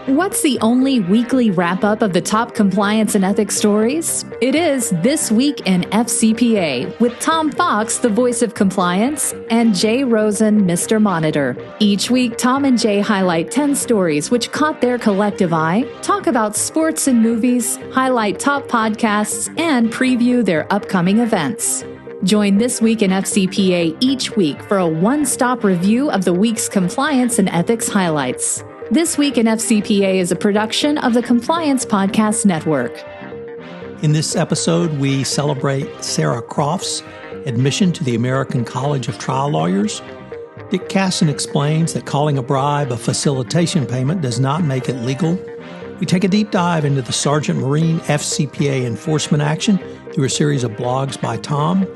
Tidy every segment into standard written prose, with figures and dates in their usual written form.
What's the only weekly wrap-up of the top compliance and ethics stories? It is This Week in FCPA with Tom Fox, the voice of compliance, and Jay Rosen, Mr. Monitor. Each week, Tom and Jay highlight 10 stories which caught their collective eye, talk about sports and movies, highlight top podcasts, and preview their upcoming events. Join This Week in FCPA each week for a one-stop review of the week's compliance and ethics highlights. This Week in FCPA is a production of the Compliance Podcast Network. In this episode, we celebrate Sarah Croft's admission to the American College of Trial Lawyers. Dick Casson explains that calling a bribe a facilitation payment does not make it legal. We take a deep dive into the Sgt Marine FCPA enforcement action through a series of blogs by Tom.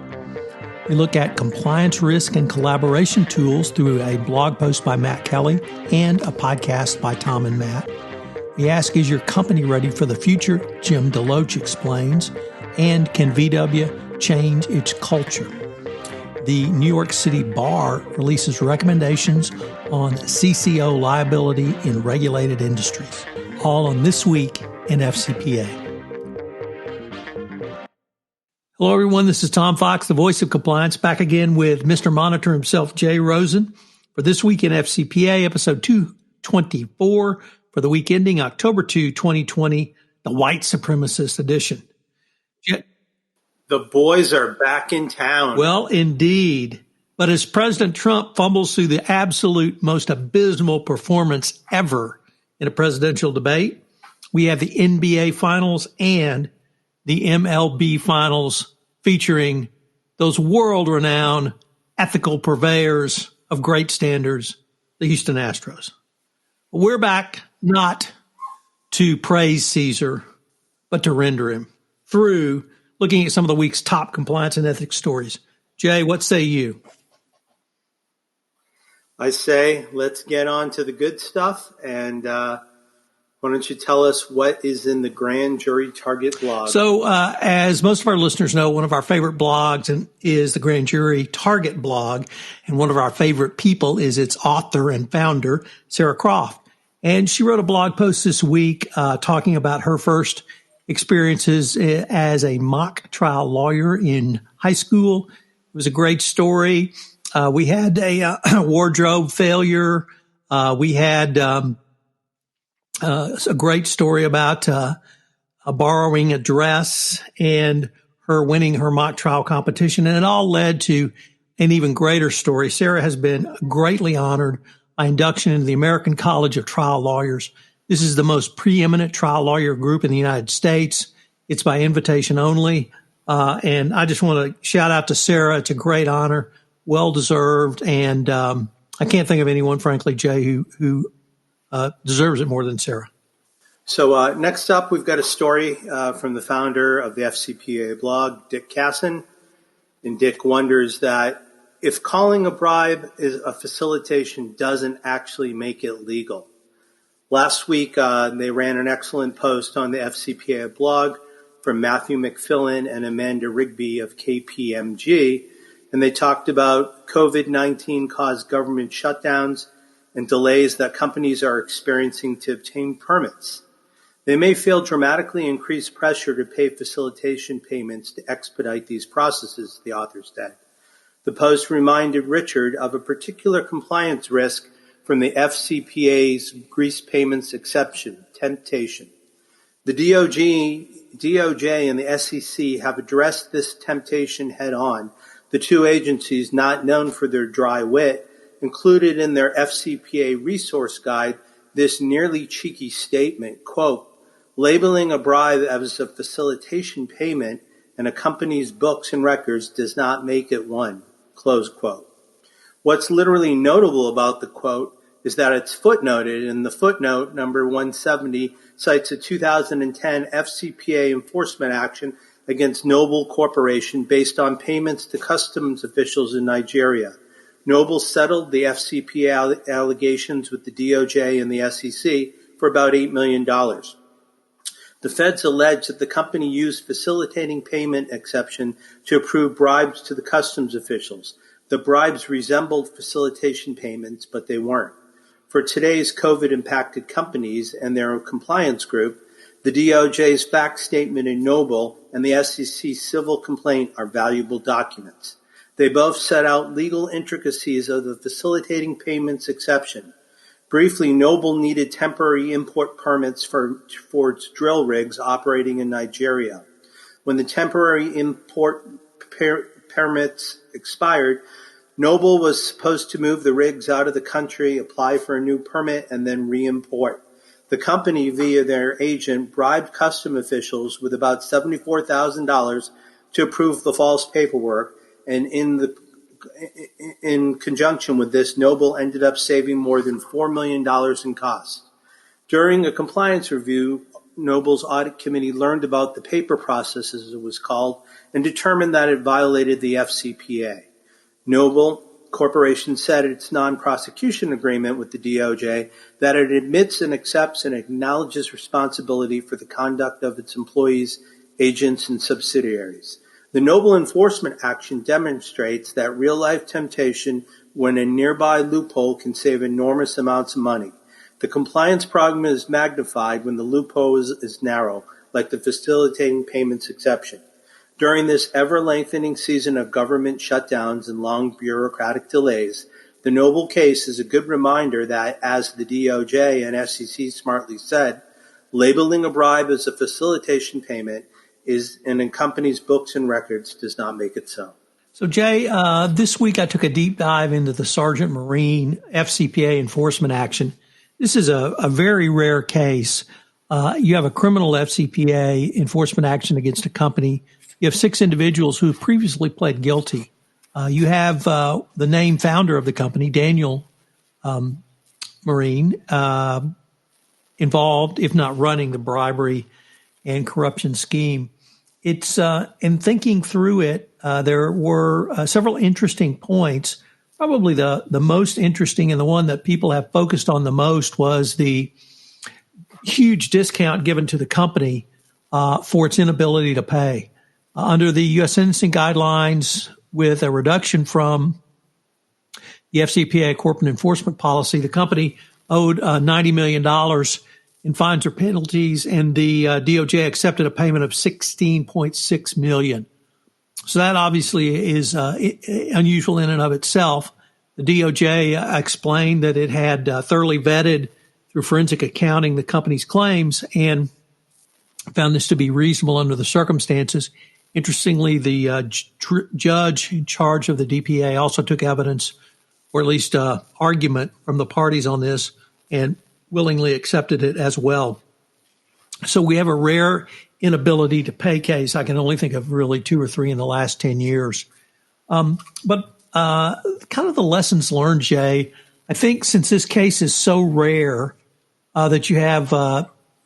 We look at compliance risk and collaboration tools through a blog post by Matt Kelly and a podcast by Tom and Matt. We ask, is your company ready for the future? Jim Deloach explains. And can VW change its culture? The New York City Bar releases recommendations on CCO liability in regulated industries. All on This Week in FCPA. Hello, everyone. This is Tom Fox, the voice of compliance, back again with Mr. Monitor himself, Jay Rosen, for This Week in FCPA, episode 224, for the week ending October 2, 2020, the White Supremacist edition. The boys are back in town. Well, indeed. But as President Trump fumbles through the absolute most abysmal performance ever in a presidential debate, we have the NBA Finals and the MLB Finals featuring those world-renowned ethical purveyors of great standards, the Houston Astros. We're back not to praise Caesar, but to render him through looking at some of the week's top compliance and ethics stories. Jay, what say you? I say let's get on to the good stuff, and why don't you tell us what is in the Grand Jury Target blog? So as most of our listeners know, one of our favorite blogs is the Grand Jury Target blog, and one of our favorite people is its author and founder, Sarah Croft. And she wrote a blog post this week talking about her first experiences as a mock trial lawyer in high school. It was a great story. We had a wardrobe failure. We had a great story about borrowing a dress and her winning her mock trial competition. And it all led to an even greater story. Sarah has been greatly honored by induction into the American College of Trial Lawyers. This is the most preeminent trial lawyer group in the United States. It's by invitation only. And I just want to shout out to Sarah. It's a great honor, well-deserved. And I can't think of anyone, frankly, Jay, who deserves it more than Sarah. So next up, we've got a story from the founder of the FCPA blog, Dick Casson. And Dick wonders that if calling a bribe is a facilitation doesn't actually make it legal. Last week, they ran an excellent post on the FCPA blog from Matthew McFillin and Amanda Rigby of KPMG, and they talked about COVID-19 caused government shutdowns and delays that companies are experiencing to obtain permits. They may feel dramatically increased pressure to pay facilitation payments to expedite these processes, the author said. The post reminded Richard of a particular compliance risk from the FCPA's grease payments exception, temptation. The DOJ and the SEC have addressed this temptation head on. The two agencies, not known for their dry wit, included in their FCPA resource guide this nearly cheeky statement, quote, labeling a bribe as a facilitation payment in a company's books and records does not make it one, close quote. What's literally notable about the quote is that it's footnoted, and the footnote, number 170, cites a 2010 FCPA enforcement action against Noble Corporation based on payments to customs officials in Nigeria. Noble settled the FCPA allegations with the DOJ and the SEC for about $8 million. The feds allege that the company used facilitating payment exception to approve bribes to the customs officials. The bribes resembled facilitation payments, but they weren't. For today's COVID-impacted companies and their compliance group, the DOJ's fact statement in Noble and the SEC civil complaint are valuable documents. They both set out legal intricacies of the facilitating payments exception. Briefly, Noble needed temporary import permits for its drill rigs operating in Nigeria. When the temporary import permits expired, Noble was supposed to move the rigs out of the country, apply for a new permit, and then re-import. The company, via their agent, bribed custom officials with about $74,000 to approve the false paperwork, and in conjunction with this, Noble ended up saving more than $4 million in costs. During a compliance review, Noble's audit committee learned about the paper process, as it was called, and determined that it violated the FCPA. Noble Corporation said in its non-prosecution agreement with the DOJ that it admits and accepts and acknowledges responsibility for the conduct of its employees, agents, and subsidiaries. The Noble enforcement action demonstrates that real-life temptation when a nearby loophole can save enormous amounts of money. The compliance problem is magnified when the loophole is narrow, like the facilitating payments exception. During this ever-lengthening season of government shutdowns and long bureaucratic delays, the Noble case is a good reminder that, as the DOJ and SEC smartly said, labeling a bribe as a facilitation payment is in a company's books and records does not make it so. So, Jay, this week I took a deep dive into the Sgt Marine FCPA enforcement action. This is a very rare case. You have a criminal FCPA enforcement action against a company. You have 6 individuals who have previously pled guilty. You have the named founder of the company, Daniel Marine, involved, if not running, the bribery and corruption scheme. It's in thinking through it, there were several interesting points. Probably the most interesting and the one that people have focused on the most was the huge discount given to the company for its inability to pay. Under the U.S. sentencing guidelines, with a reduction from the FCPA corporate enforcement policy, the company owed $90 million in fines or penalties, and the DOJ accepted a payment of $16.6 million. So that obviously is unusual in and of itself. The DOJ explained that it had thoroughly vetted through forensic accounting the company's claims and found this to be reasonable under the circumstances. Interestingly, the judge in charge of the DPA also took evidence, or at least argument from the parties on this, and willingly accepted it as well. So we have a rare inability to pay case. I can only think of really 2 or 3 in the last 10 years. But kind of the lessons learned, Jay, I think since this case is so rare that you have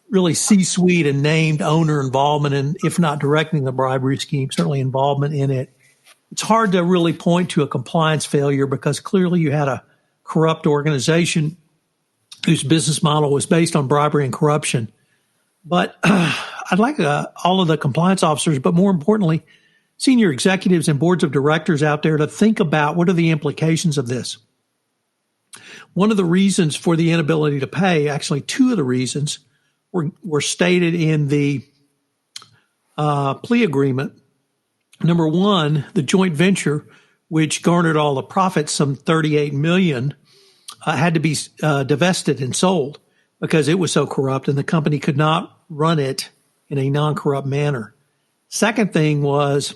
really C-suite and named owner involvement in, if not directing the bribery scheme, certainly involvement in it, it's hard to really point to a compliance failure because clearly you had a corrupt organization whose business model was based on bribery and corruption. But I'd like all of the compliance officers, but more importantly, senior executives and boards of directors out there to think about what are the implications of this. One of the reasons for the inability to pay, actually 2 of the reasons, were stated in the plea agreement. Number 1, the joint venture, which garnered all the profits, some $38 million, had to be divested and sold because it was so corrupt and the company could not run it in a non-corrupt manner. Second thing was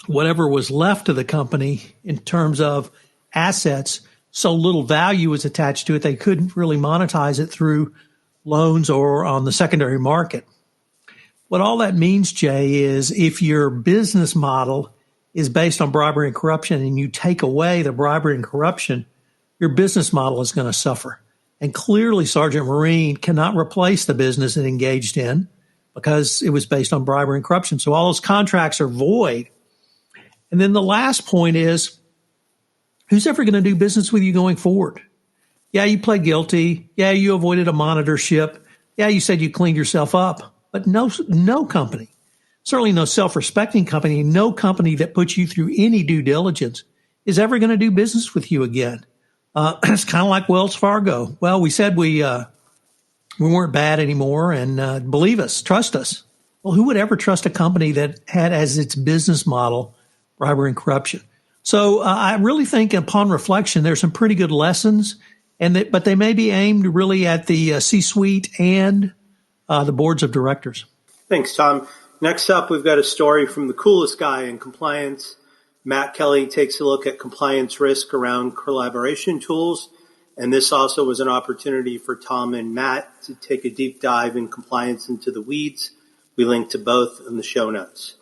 whatever was left to the company in terms of assets, so little value was attached to it, they couldn't really monetize it through loans or on the secondary market. What all that means, Jay, is if your business model is based on bribery and corruption and you take away the bribery and corruption, your business model is going to suffer. And clearly, Sgt Marine cannot replace the business it engaged in because it was based on bribery and corruption. So all those contracts are void. And then the last point is, who's ever going to do business with you going forward? Yeah, you pled guilty. Yeah, you avoided a monitorship. Yeah, you said you cleaned yourself up. But no company, certainly no self-respecting company, no company that puts you through any due diligence is ever going to do business with you again. It's kind of like Wells Fargo. Well, we said we weren't bad anymore, and believe us, trust us. Well, who would ever trust a company that had as its business model bribery and corruption? So I really think upon reflection, there's some pretty good lessons, but they may be aimed really at the C-suite and the boards of directors. Thanks, Tom. Next up, we've got a story from the coolest guy in compliance. Matt Kelly takes a look at compliance risk around collaboration tools. And this also was an opportunity for Tom and Matt to take a deep dive in compliance into the weeds. We link to both in the show notes.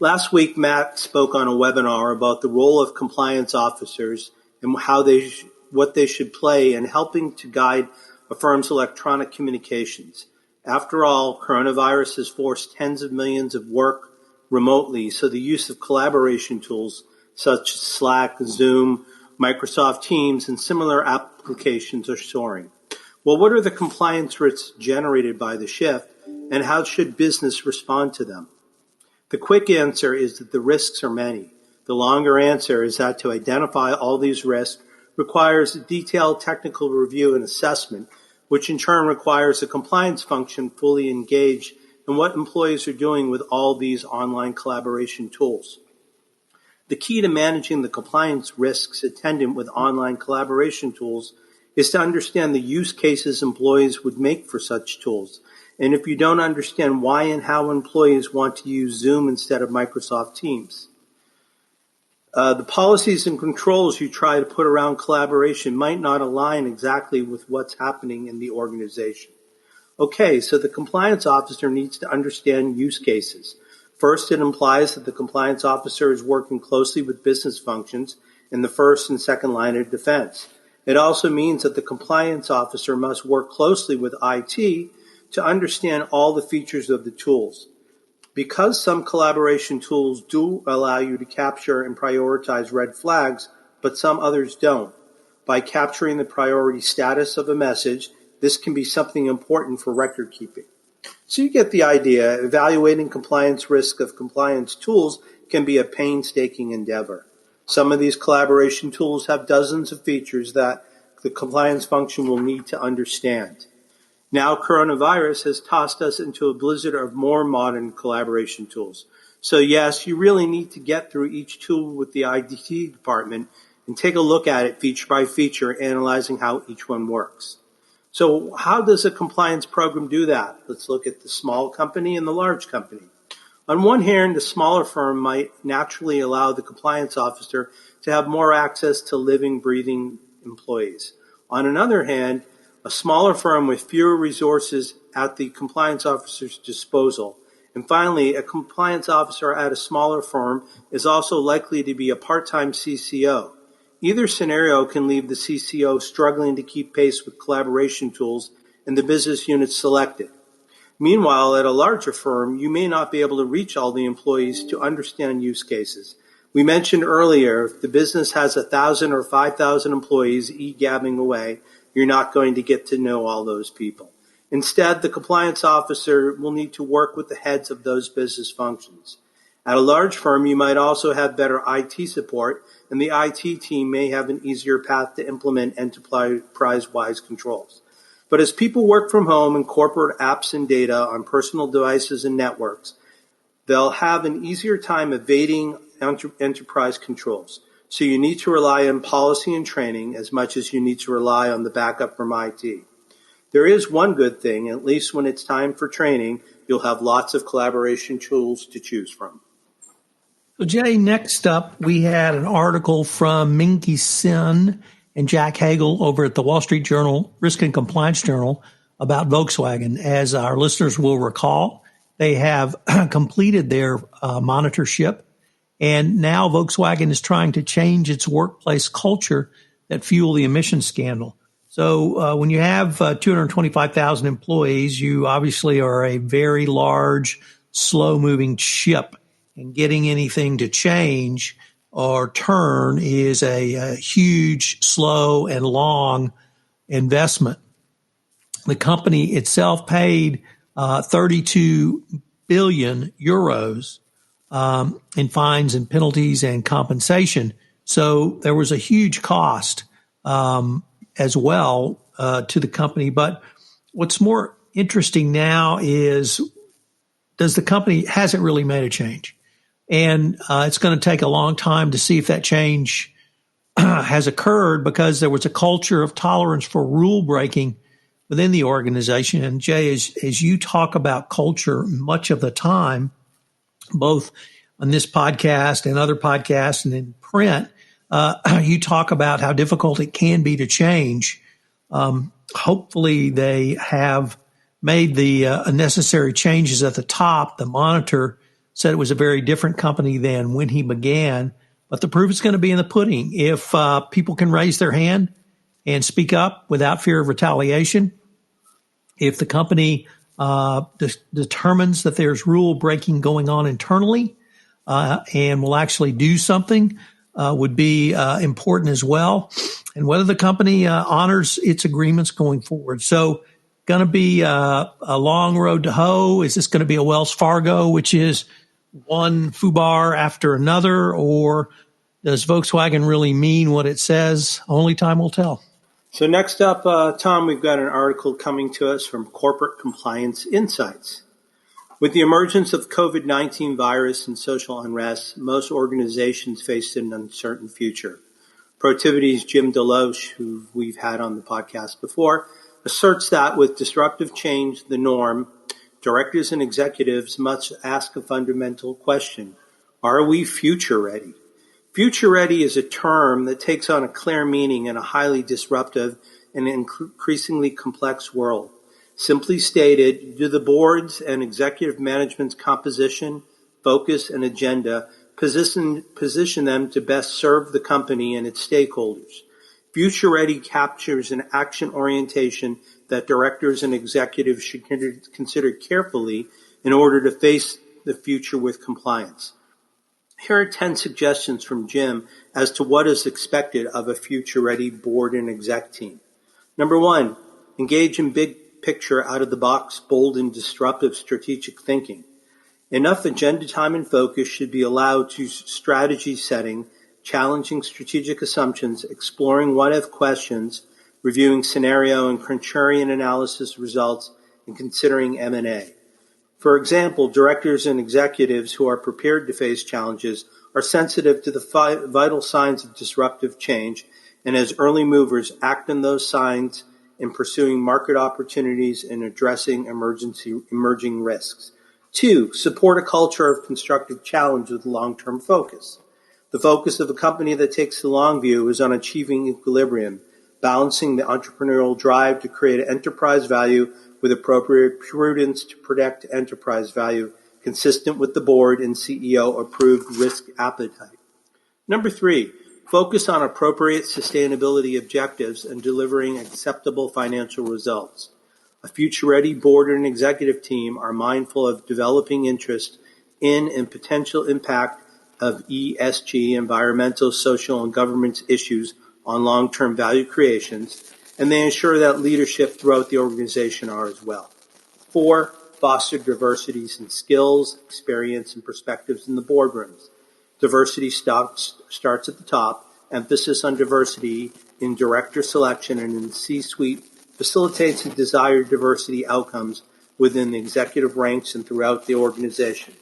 Last week, Matt spoke on a webinar about the role of compliance officers and what they should play in helping to guide a firm's electronic communications. After all, coronavirus has forced tens of millions of work remotely, so the use of collaboration tools such as Slack, Zoom, Microsoft Teams, and similar applications are soaring. Well, what are the compliance risks generated by the shift, and how should business respond to them? The quick answer is that the risks are many. The longer answer is that to identify all these risks requires a detailed technical review and assessment, which in turn requires a compliance function fully engaged in what employees are doing with all these online collaboration tools. The key to managing the compliance risks attendant with online collaboration tools is to understand the use cases employees would make for such tools. And if you don't understand why and how employees want to use Zoom instead of Microsoft Teams, the policies and controls you try to put around collaboration might not align exactly with what's happening in the organization. Okay, so the compliance officer needs to understand use cases. First, it implies that the compliance officer is working closely with business functions in the first and second line of defense. It also means that the compliance officer must work closely with IT to understand all the features of the tools. Because some collaboration tools do allow you to capture and prioritize red flags, but some others don't. By capturing the priority status of a message, this can be something important for record keeping. So you get the idea. Evaluating compliance risk of compliance tools can be a painstaking endeavor. Some of these collaboration tools have dozens of features that the compliance function will need to understand. Now, coronavirus has tossed us into a blizzard of more modern collaboration tools. So yes, you really need to get through each tool with the IT department and take a look at it feature by feature, analyzing how each one works. So how does a compliance program do that? Let's look at the small company and the large company. On one hand, the smaller firm might naturally allow the compliance officer to have more access to living, breathing employees. On another hand, a smaller firm with fewer resources at the compliance officer's disposal. And finally, a compliance officer at a smaller firm is also likely to be a part-time CCO. Either scenario can leave the CCO struggling to keep pace with collaboration tools and the business units selected. Meanwhile, at a larger firm, you may not be able to reach all the employees to understand use cases. We mentioned earlier, if the business has 1,000 or 5,000 employees e-gabbing away, you're not going to get to know all those people. Instead, the compliance officer will need to work with the heads of those business functions. At a large firm, you might also have better IT support, and the IT team may have an easier path to implement enterprise-wide controls. But as people work from home and corporate apps and data on personal devices and networks, they'll have an easier time evading enterprise controls. So you need to rely on policy and training as much as you need to rely on the backup from IT. There is one good thing, at least when it's time for training, you'll have lots of collaboration tools to choose from. So Jay, next up, we had an article from Minky Sin and Jack Hagel over at the Wall Street Journal, Risk and Compliance Journal, about Volkswagen. As our listeners will recall, they have completed their monitorship. And now Volkswagen is trying to change its workplace culture that fueled the emissions scandal. So when you have 225,000 employees, you obviously are a very large, slow-moving ship. And getting anything to change or turn is a huge, slow, and long investment. The company itself paid 32 billion euros in fines and penalties and compensation. So there was a huge cost as well to the company. But what's more interesting now is the company hasn't really made a change. And it's going to take a long time to see if that change has occurred, because there was a culture of tolerance for rule breaking within the organization. And Jay, as you talk about culture much of the time, both on this podcast and other podcasts and in print, you talk about how difficult it can be to change. Hopefully they have made the necessary changes at the top. The Monitor said it was a very different company than when he began. But the proof is going to be in the pudding. If people can raise their hand and speak up without fear of retaliation, if the company determines that there's rule breaking going on internally and will actually do something, would be important as well. And whether the company honors its agreements going forward. So going to be a long road to hoe. Is this going to be a Wells Fargo, which is one foobar after another, or does Volkswagen really mean what it says? Only time will tell. So next up, Tom, we've got an article coming to us from Corporate Compliance Insights. With the emergence of COVID-19 virus and social unrest, most organizations face an uncertain future. Protiviti's Jim Deloche, who we've had on the podcast before, asserts that with disruptive change the norm, directors and executives must ask a fundamental question. Are we future ready? Future ready is a term that takes on a clear meaning in a highly disruptive and increasingly complex world. Simply stated, do the board's and executive management's composition, focus, and agenda position them to best serve the company and its stakeholders? Future ready captures an action orientation that directors and executives should consider carefully in order to face the future with compliance. Here are 10 suggestions from Jim as to what is expected of a future-ready board and exec team. Number 1, engage in big picture, out-of-the-box, bold, and disruptive strategic thinking. Enough agenda time and focus should be allowed to strategy setting, challenging strategic assumptions, exploring what-if questions, reviewing scenario and contrarian analysis results, and considering M&A. For example, directors and executives who are prepared to face challenges are sensitive to the vital signs of disruptive change, and as early movers act on those signs in pursuing market opportunities and addressing emerging risks. 2, support a culture of constructive challenge with long-term focus. The focus of a company that takes the long view is on achieving equilibrium, balancing the entrepreneurial drive to create enterprise value with appropriate prudence to protect enterprise value, consistent with the board and CEO approved risk appetite. Number 3, focus on appropriate sustainability objectives and delivering acceptable financial results. A future-ready board and executive team are mindful of developing interest in and potential impact of ESG, environmental, social, and governance issues on long-term value creations, and they ensure that leadership throughout the organization are as well. 4, foster diversities in skills, experience, and perspectives in the boardrooms. Diversity starts at the top. Emphasis on diversity in director selection and in C-suite facilitates the desired diversity outcomes within the executive ranks and throughout the organization.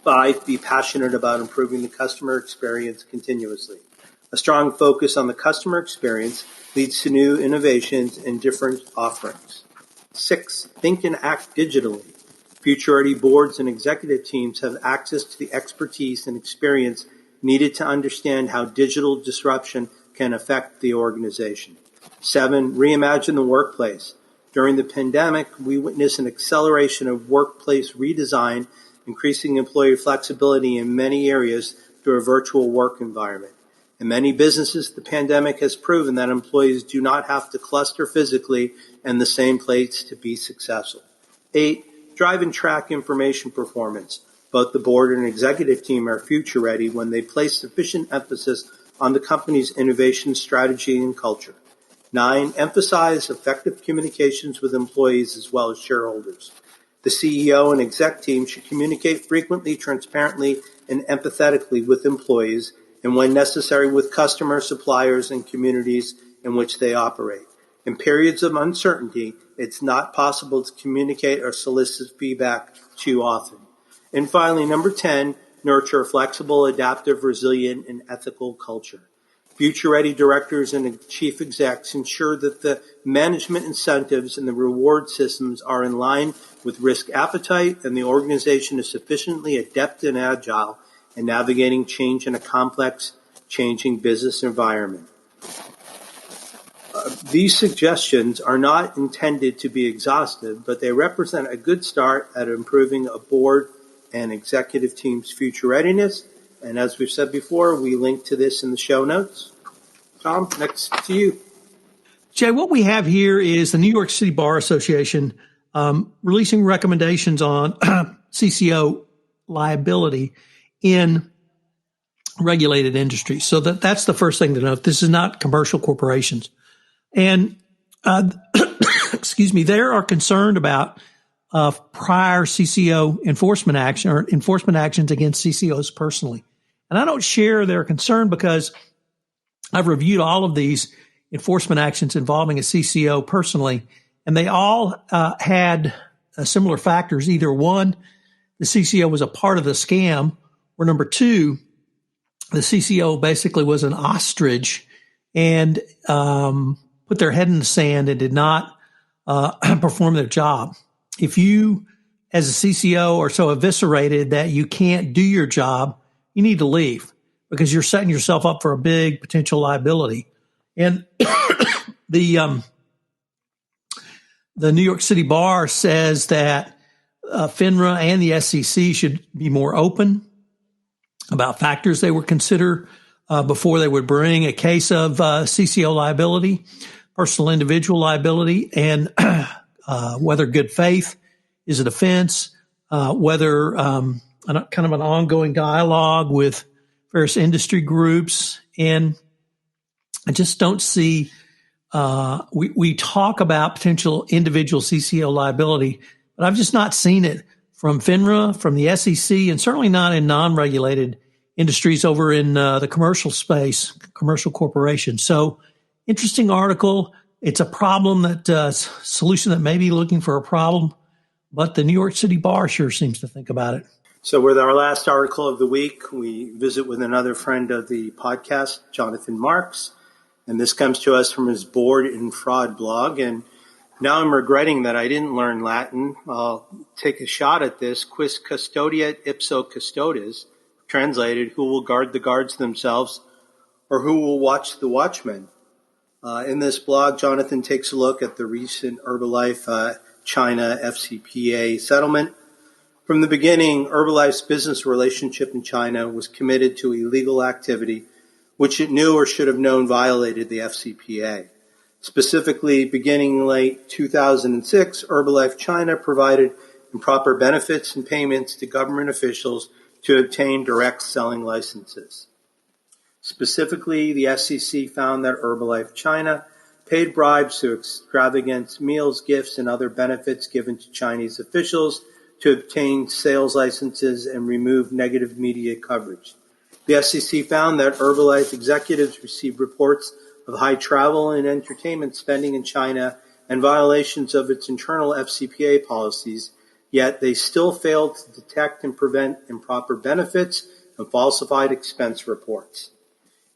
5, be passionate about improving the customer experience continuously. A strong focus on the customer experience leads to new innovations and different offerings. 6, think and act digitally. Future-ready boards and executive teams have access to the expertise and experience needed to understand how digital disruption can affect the organization. 7, reimagine the workplace. During the pandemic, we witnessed an acceleration of workplace redesign, increasing employee flexibility in many areas through a virtual work environment. In many businesses, the pandemic has proven that employees do not have to cluster physically in the same place to be successful. 8, drive and track information performance. Both the board and executive team are future ready when they place sufficient emphasis on the company's innovation strategy and culture. 9, emphasize effective communications with employees as well as shareholders. The CEO and exec team should communicate frequently, transparently, and empathetically with employees and when necessary with customers, suppliers, and communities in which they operate. In periods of uncertainty, it's not possible to communicate or solicit feedback too often. And finally, number 10, nurture a flexible, adaptive, resilient, and ethical culture. Future-ready directors and chief execs ensure that the management incentives and the reward systems are in line with risk appetite and the organization is sufficiently adept and agile in navigating change in a complex, changing business environment. These suggestions are not intended to be exhaustive, but they represent a good start at improving a board and executive team's future readiness. And as we've said before, we link to this in the show notes. Tom, next to you. Jay, what we have here is the New York City Bar Association releasing recommendations on CCO liability in regulated industries. So that's the first thing to note. This is not commercial corporations. And, excuse me, they are concerned about prior CCO enforcement action or enforcement actions against CCOs personally. And I don't share their concern because I've reviewed all of these enforcement actions involving a CCO personally, and they all had similar factors. Either one, the CCO was a part of the scam, or number two, the CCO basically was an ostrich and put their head in the sand and did not perform their job. If you, as a CCO, are so eviscerated that you can't do your job, you need to leave because you're setting yourself up for a big potential liability. And the New York City Bar says that FINRA and the SEC should be more open about factors they would consider before they would bring a case of CCO liability, personal individual liability, and whether good faith is a defense, whether kind of an ongoing dialogue with various industry groups. And I just don't see, we talk about potential individual CCO liability, but I've just not seen it from FINRA, from the SEC, and certainly not in non-regulated industries over in the commercial space, commercial corporations. So interesting article. It's a problem that solution that may be looking for a problem, but the New York City Bar sure seems to think about it. So with our last article of the week, we visit with another friend of the podcast, Jonathan Marks, and this comes to us from his Board and Fraud blog. And now I'm regretting that I didn't learn Latin. I'll take a shot at this. Quis custodiet ipso custodes, translated, who will guard the guards themselves, or who will watch the watchmen. In this blog, Jonathan takes a look at the recent Herbalife China FCPA settlement. From the beginning, Herbalife's business relationship in China was committed to illegal activity, which it knew or should have known violated the FCPA. Specifically, beginning in late 2006, Herbalife China provided improper benefits and payments to government officials to obtain direct selling licenses. Specifically, the SEC found that Herbalife China paid bribes to extravagant meals, gifts, and other benefits given to Chinese officials to obtain sales licenses and remove negative media coverage. The SEC found that Herbalife executives received reports of high travel and entertainment spending in China and violations of its internal FCPA policies, yet they still failed to detect and prevent improper benefits and falsified expense reports.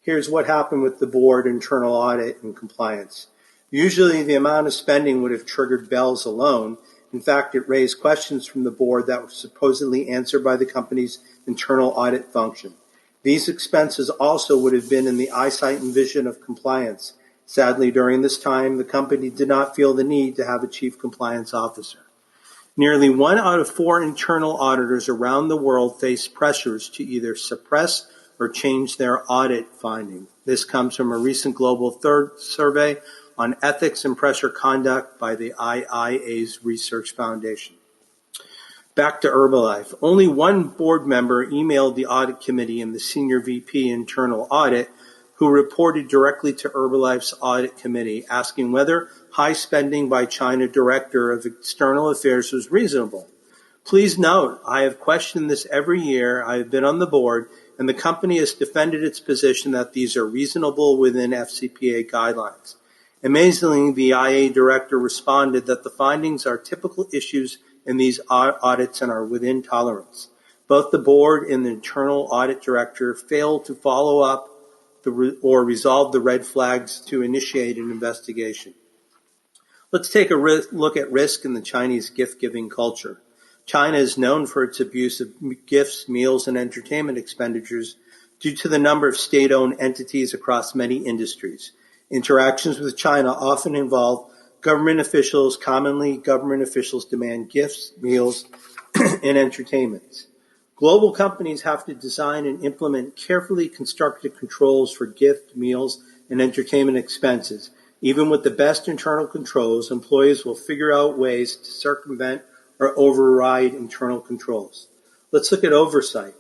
Here's what happened with the board internal audit and compliance. Usually the amount of spending would have triggered bells alone. In fact, it raised questions from the board that were supposedly answered by the company's internal audit function. These expenses also would have been in the eyesight and vision of compliance. Sadly, during this time, the company did not feel the need to have a chief compliance officer. Nearly 1 out of 4 internal auditors around the world face pressures to either suppress or change their audit finding. This comes from a recent global third survey on ethics and pressure conduct by the IIA's Research Foundation. Back to Herbalife. Only one board member emailed the audit committee and the senior VP internal audit, who reported directly to Herbalife's audit committee, asking whether high spending by China Director of External Affairs was reasonable. Please note, I have questioned this every year I have been on the board, and the company has defended its position that these are reasonable within FCPA guidelines. Amazingly, the IA director responded that the findings are typical issues in these audits and are within tolerance. Both the board and the internal audit director failed to follow up or resolve the red flags to initiate an investigation. Let's take a look at risk in the Chinese gift-giving culture. China is known for its abuse of gifts, meals, and entertainment expenditures due to the number of state-owned entities across many industries. Interactions with China often involve government officials. Commonly, government officials demand gifts, meals, and entertainments. Global companies have to design and implement carefully constructed controls for gift, meals, and entertainment expenses. Even with the best internal controls, employees will figure out ways to circumvent or override internal controls. Let's look at oversight.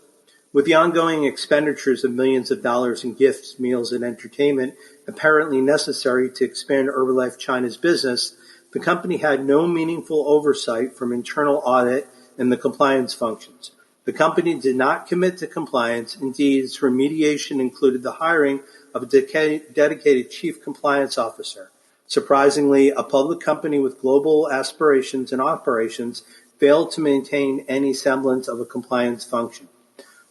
With the ongoing expenditures of millions of dollars in gifts, meals, and entertainment apparently necessary to expand Herbalife China's business, the company had no meaningful oversight from internal audit and the compliance functions. The company did not commit to compliance. Indeed, its remediation included the hiring of a dedicated chief compliance officer. Surprisingly, a public company with global aspirations and operations failed to maintain any semblance of a compliance function.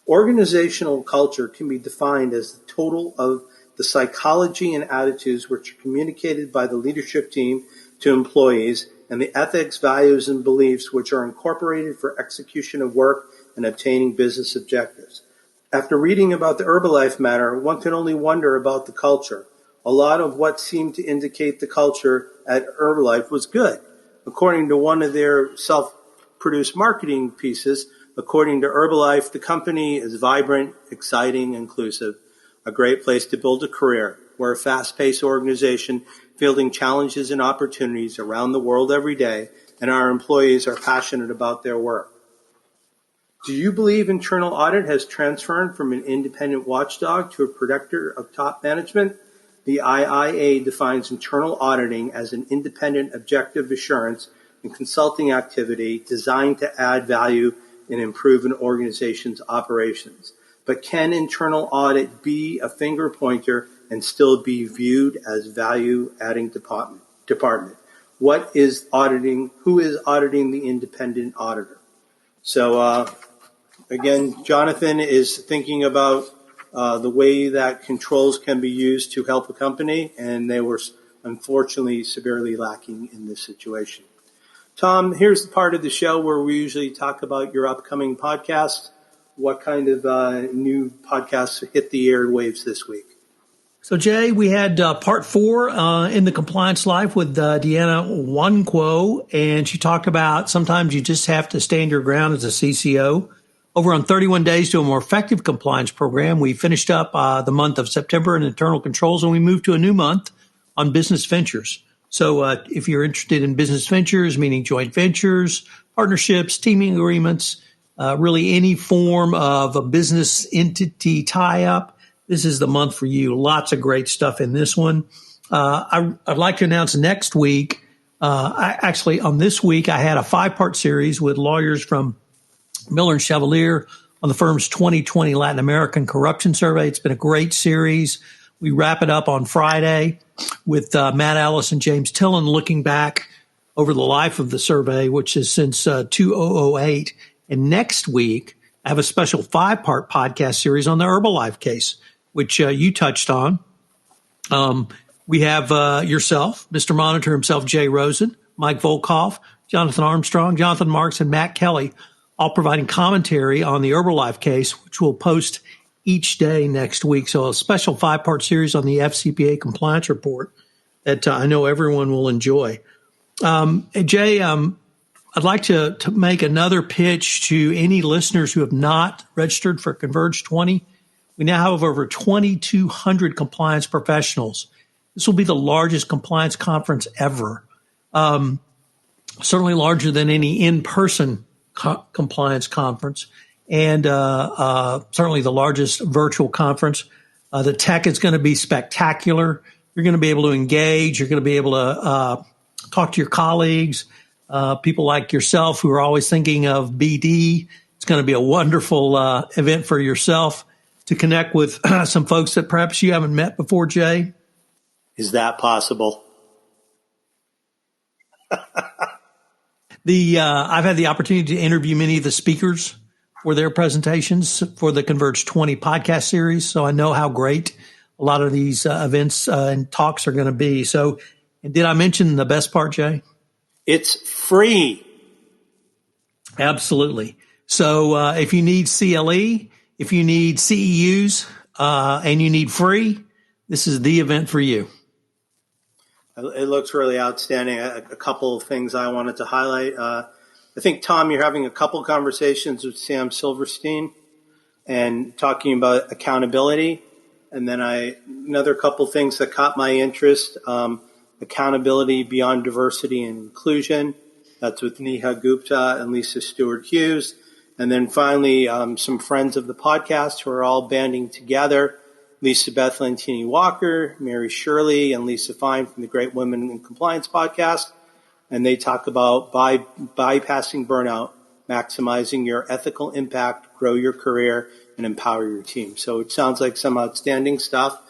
Organizational culture can be defined as the total of the psychology and attitudes which are communicated by the leadership team to employees and the ethics, values, and beliefs which are incorporated for execution of work and obtaining business objectives. After reading about the Herbalife matter, one can only wonder about the culture. A lot of what seemed to indicate the culture at Herbalife was good. According to one of their self-produced marketing pieces, according to Herbalife, the company is vibrant, exciting, inclusive, a great place to build a career. We're a fast-paced organization fielding challenges and opportunities around the world every day, and our employees are passionate about their work. Do you believe internal audit has transformed from an independent watchdog to a protector of top management? The IIA defines internal auditing as an independent objective assurance and consulting activity designed to add value and improve an organization's operations. But can internal audit be a finger pointer and still be viewed as value-adding department? What is auditing? Who is auditing the independent auditor? So, again, Jonathan is thinking about the way that controls can be used to help a company, and they were unfortunately severely lacking in this situation. Tom, here's the part of the show where we usually talk about your upcoming podcast. What kind of new podcasts hit the airwaves this week? So, Jay, we had part 4 in the compliance life with Deanna Wanquo, and she talked about sometimes you just have to stand your ground as a CCO. Over on 31 Days to a More Effective Compliance Program, we finished up the month of September in internal controls, and we moved to a new month on business ventures. So if you're interested in business ventures, meaning joint ventures, partnerships, teaming agreements, really any form of a business entity tie-up, this is the month for you. Lots of great stuff in this one. I'd like to announce next week, on this week, I had a 5-part series with lawyers from Miller and Chevalier on the firm's 2020 Latin American Corruption Survey. It's been a great series. We wrap it up on Friday with Matt Ellis and James Tillen looking back over the life of the survey, which is since 2008. And next week, I have a special 5-part podcast series on the Herbalife case, which you touched on. We have yourself, Mr. Monitor himself, Jay Rosen, Mike Volkov, Jonathan Armstrong, Jonathan Marks, and Matt Kelly, all providing commentary on the Herbalife case, which we'll post each day next week. So a special 5-part series on the FCPA compliance report that I know everyone will enjoy. Jay, I'd like to make another pitch to any listeners who have not registered for Converge 20. We now have over 2,200 compliance professionals. This will be the largest compliance conference ever, certainly larger than any in-person compliance conference, and certainly the largest virtual conference. The tech is going to be spectacular. You're going to be able to engage. You're going to be able to talk to your colleagues, people like yourself who are always thinking of BD. It's going to be a wonderful event for yourself to connect with some folks that perhaps you haven't met before, Jay. Is that possible? I've had the opportunity to interview many of the speakers for their presentations for the Converge 20 podcast series, so I know how great a lot of these events and talks are going to be. So, and did I mention the best part, Jay? It's free. Absolutely. So if you need CLE, if you need CEUs, and you need free, this is the event for you. It looks really outstanding. A couple of things I wanted to highlight. I think, Tom, you're having a couple conversations with Sam Silverstein and talking about accountability. And then another couple things that caught my interest, accountability beyond diversity and inclusion. That's with Neha Gupta and Lisa Stewart-Hughes. And then finally, some friends of the podcast who are all banding together. Lisa Beth Lantini Walker, Mary Shirley, and Lisa Fine from the Great Women in Compliance podcast. And they talk about bypassing burnout, maximizing your ethical impact, grow your career, and empower your team. So it sounds like some outstanding stuff.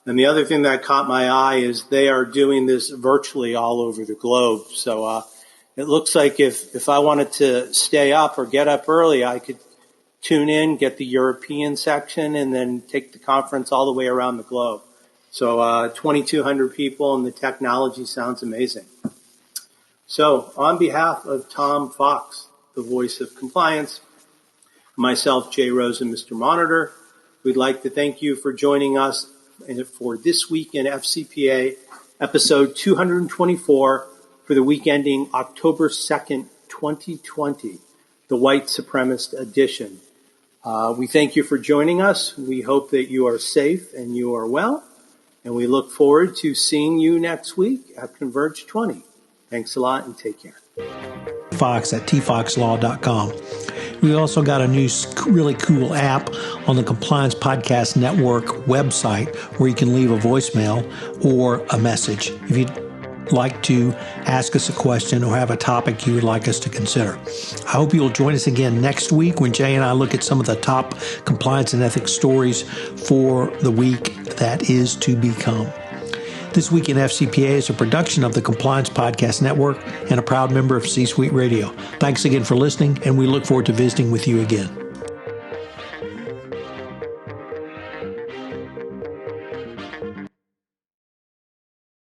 And the other thing that caught my eye is they are doing this virtually all over the globe. So it looks like if I wanted to stay up or get up early, I could tune in, get the European section, and then take the conference all the way around the globe. So 2,200 people, and the technology sounds amazing. So on behalf of Tom Fox, the voice of compliance, myself, Jay Rosen, Mr. Monitor, we'd like to thank you for joining us for This Week in FCPA, episode 224, for the week ending October 2nd, 2020, the White Supremacist edition. We thank you for joining us. We hope that you are safe and you are well, and we look forward to seeing you next week at Converge 20. Thanks a lot and take care. Fox at tfoxlaw.com. We also got a new really cool app on the Compliance Podcast Network website where you can leave a voicemail or a message if you'd like to ask us a question or have a topic you would like us to consider. I hope you'll join us again next week when Jay and I look at some of the top compliance and ethics stories for the week that is to become. This Week in FCPA is a production of the Compliance Podcast Network and a proud member of C-Suite Radio. Thanks again for listening, and we look forward to visiting with you again.